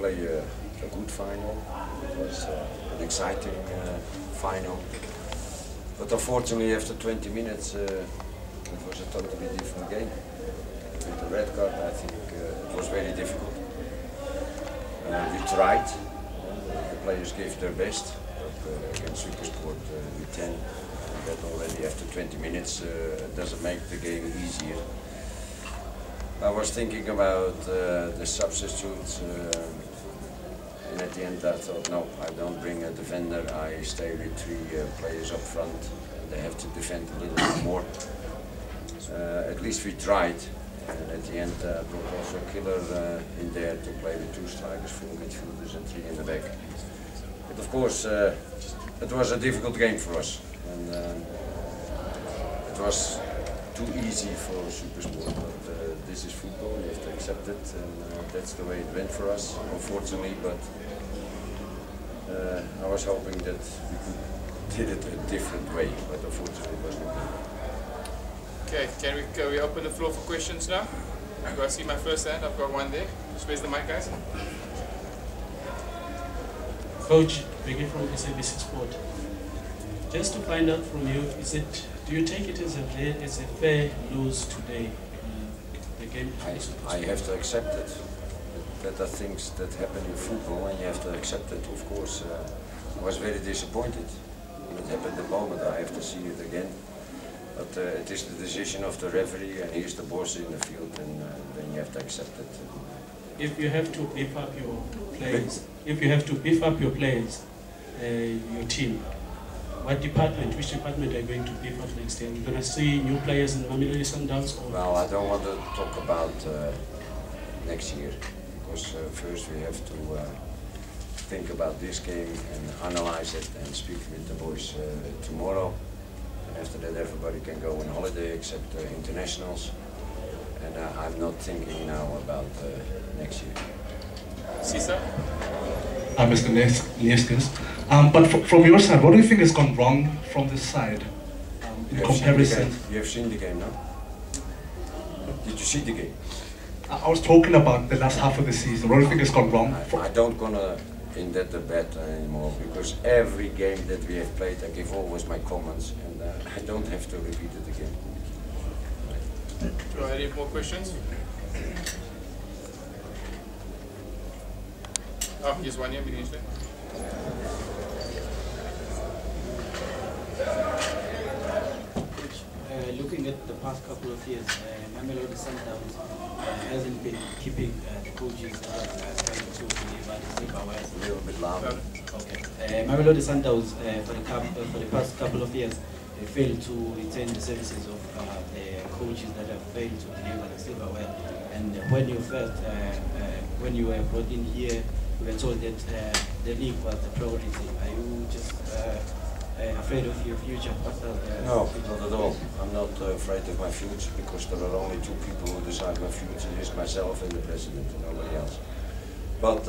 play a good final. It was an exciting final. But unfortunately, after 20 minutes, it was a totally different game. With the red card, I think it was very difficult. We tried. The players gave their best. But against SuperSport, we 10. And that already after 20 minutes doesn't make the game easier. I was thinking about the substitutes, and at the end I thought, no, I don't bring a defender, I stay with 3 players up front. They have to defend a little bit more. At least we tried, and at the end I brought also a killer in there to play with 2 strikers, 4 midfielders and 3 in the back. But of course, it was a difficult game for us, and it was too easy for SuperSport, but this is football, you have to accept it, and that's the way it went for us, unfortunately, but I was hoping that we did it a different way, but unfortunately it was not. Okay, can we open the floor for questions now? Do I see my first hand? I've got one there. Just raise the mic, guys. Coach, Begin from SuperSport Sport. Just to find out from you, do you take it as a fair lose today? The game. I have to accept it. That are things that happen in football, and you have to accept it. Of course, I was very disappointed. It happened the moment. I have to see it again. But it is the decision of the referee, and he's the boss in the field, and then you have to accept it. If you have to beef up your players, your team, which department are you going to beef up next year? Are we going to see new players in Mamelodi Sundowns? Well, I don't want to talk about next year, because first we have to think about this game and analyze it and speak with the boys tomorrow. And after that, everybody can go on holiday except internationals. And I'm not thinking now about next year. Cesar? Mr. Neeskens. But from your side, what do you think has gone wrong from this side in comparison? You have seen the game, no? Did you see the game? I was talking about the last half of the season. What do you think has gone wrong? I don't gonna in that debate anymore, because every game that we have played, I give always my comments, and I don't have to repeat it again. Any more questions? Oh, here's one here, Minister. Looking at the past couple of years, Mamelodi Sundowns hasn't been keeping the coaches trying to deliver the silverware. A little bit louder. Okay. Mamelodi Sundowns for the past couple of years failed to retain the services of the coaches that have failed to deliver the silverware. And when you were brought in here, we were told that the league was the priority. Are you just afraid of your future? No, not at all. I'm not afraid of my future, because there are only 2 people who decide my future. It's myself and the president, and nobody else. But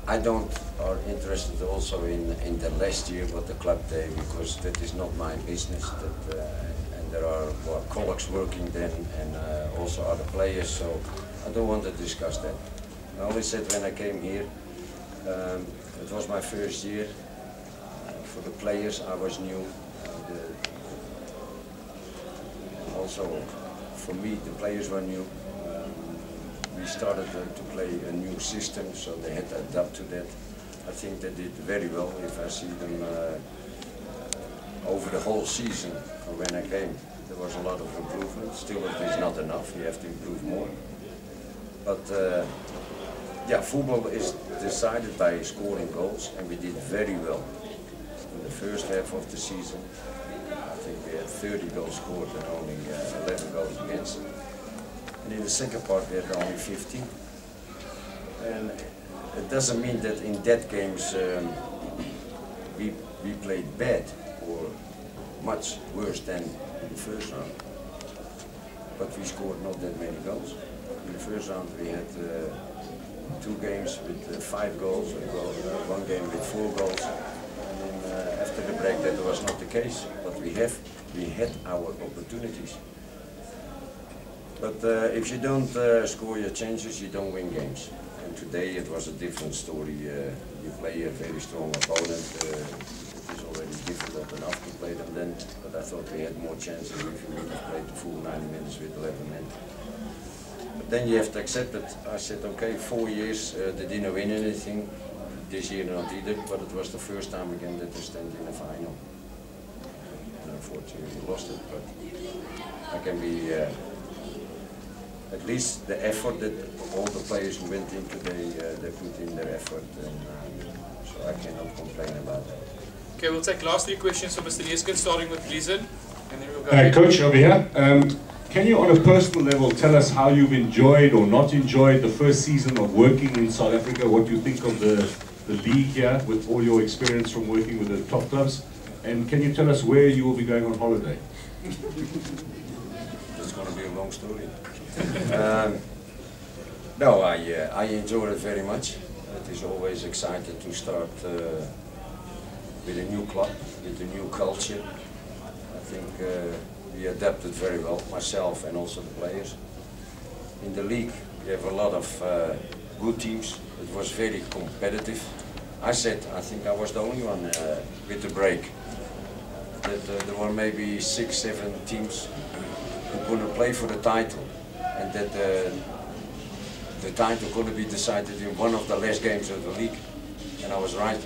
I don't are interested also in the last year what the club did, because that is not my business. And there are colleagues working then, and also other players. So I don't want to discuss that. I only said when I came here, it was my first year. For the players, I was new. Also, for me, the players were new. We started to play a new system, so they had to adapt to that. I think they did very well. If I see them over the whole season, from when I came, there was a lot of improvement. Still, it is not enough. You have to improve more. But yeah, football is decided by scoring goals, and we did very well. In the first half of the season, I think we had 30 goals scored and only 11 goals against. And in the second part, we had only 15. And it doesn't mean that in that games we played bad or much worse than in the first round. But we scored not that many goals. In the first round, we had 2 games with 5 goals, and 1 game with 4 goals. And then after the break, that was not the case. But we had our opportunities. But if you don't score your chances, you don't win games. And today it was a different story. You play a very strong opponent. It is already difficult enough to play them then, but I thought we had more chances if you would have played the full 90 minutes with 11 men. But then you have to accept it. I said, okay, 4 years, they didn't win anything. This year not either, but it was the first time again that they stand in the final. And unfortunately we lost it, but I can be at least the effort that all the players who went in today, they put in their effort, and so I cannot complain about that. Okay, we'll take last 3 questions from Mr. Neeskens, starting with Gleason, and then we'll go Coach, over here. Can you, on a personal level, tell us how you've enjoyed or not enjoyed the first season of working in South Africa? What you think of the league here, with all your experience from working with the top clubs? And can you tell us where you will be going on holiday? That's going to be a long story. No, I enjoy it very much. It is always exciting to start with a new club, with a new culture. I think we adapted very well, myself and also the players. In the league, we have a lot of good teams. It was very competitive. I think I was the only one with the break. That there were maybe 6, 7 teams who couldn't play for the title, and that the title couldn't be decided in one of the last games of the league. And I was right.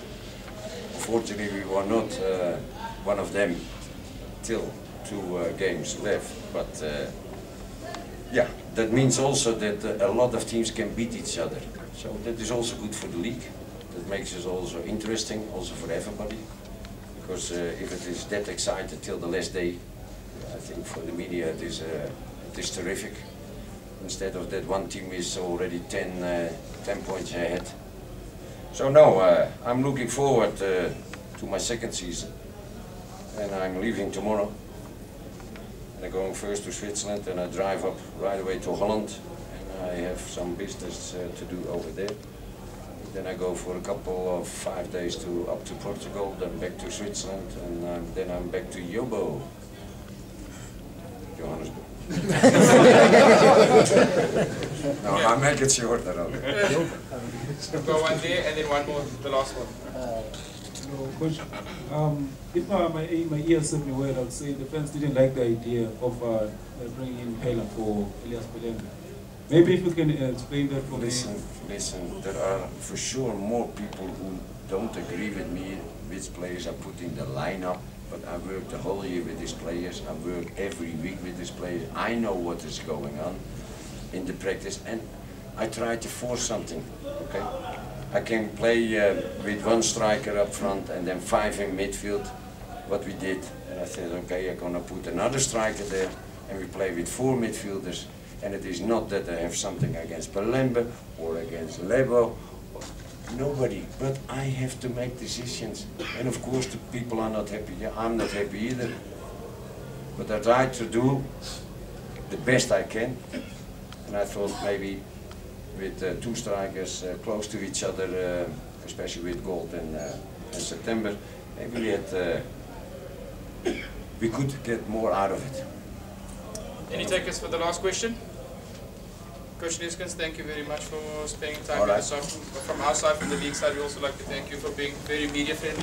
Unfortunately, we were not one of them till 2 games left. But yeah, that means also that a lot of teams can beat each other. So that is also good for the league. That makes it also interesting, also for everybody. Because if it is that excited till the last day, I think for the media it is terrific. Instead of that one team is already 10 points ahead. So no, I'm looking forward to my second season. And I'm leaving tomorrow. And I'm going first to Switzerland, and I drive up right away to Holland. And I have some business to do over there. Then I go for a couple of 5 days up to Portugal, then back to Switzerland, and then I'm back to Jobo, Johannesburg. No, I make it shorter. We'll go one there and then one more, the last one. Coach, if my ears serve me well, I would say the fans didn't like the idea of bringing in Hela for Elias Belenga. Maybe if you can explain that for me. Listen, there are for sure more people who don't agree with me which players I put in the lineup, but I work the whole year with these players, I work every week with these players, I know what is going on in the practice, and I try to force something, okay? I can play with 1 striker up front and then 5 in midfield, what we did, and I said, okay, I'm gonna put another striker there, and we play with 4 midfielders. And it is not that I have something against Palembe or against Lebo, nobody, but I have to make decisions. And of course the people are not happy. Yeah, I'm not happy either. But I try to do the best I can. And I thought maybe with 2 strikers close to each other, especially with Gold and September, maybe we could get more out of it. Any takers for the last question? Coach Neeskens, thank you very much for spending time with us. From our side, from the league side, we also like to thank you for being very media friendly.